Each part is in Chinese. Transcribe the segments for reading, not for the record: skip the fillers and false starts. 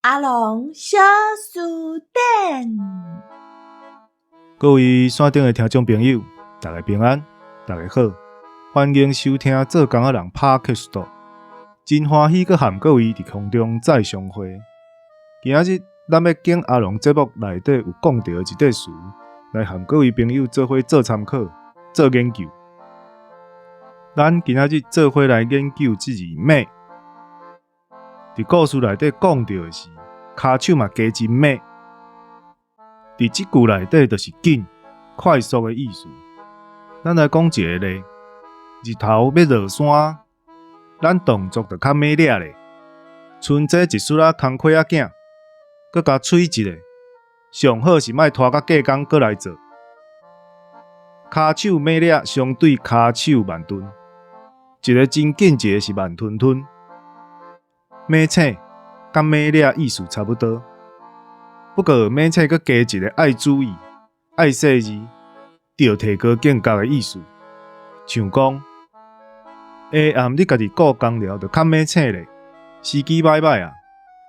阿龙小书店，各位线顶的听众朋友，大家平安，大家好，欢迎收听《做工仔人》Podcast。真欢喜，佮和各位伫空中再相会。今日咱要拣阿龙节目内底有讲到的一块词，来和各位朋友做伙做参考、做研究。咱今日做伙来研究这字“马”。伫故事内底讲到的是，骹手嘛加真马。伫即句内底就是紧、快速的意思。咱来讲一个例：日头要落山，咱动作就较马咧咧。剩这一撮工课仔囝，佮甲催一个，上好是莫拖到隔工过来做。骹手马咧相对骹手慢吞，一个真紧，一个是慢吞吞。马车甲马咧意思差不多，不过马车佮加一个爱注意、爱细字，着提高警觉的意思。像讲，下暗你家己顾工了，就看马车咧，司机歹歹啊！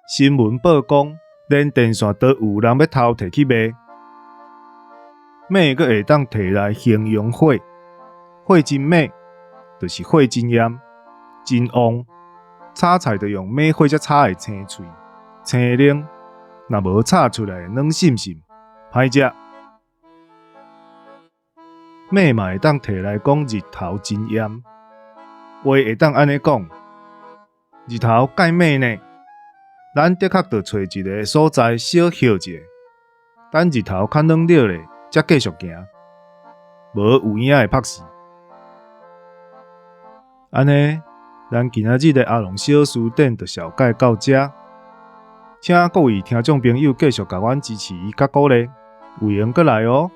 新闻报讲，连电线都有人要偷摕去卖。马佮会当摕来形容火，火真马，就是火真炎、真旺。炒菜就用马火才炒会青脆、青冷，若无炒出来软心心，歹食。马嘛会当摕来讲日头真炎，话会当安尼讲：日头介马呢，咱的确着找一个所在小歇一下，等日头较软了咧，才继续行，无有影会拍死。安尼。咱今仔日的阿龙小书店就小解到这，请各位听众朋友继续甲阮支持甲鼓励，有闲过来哦。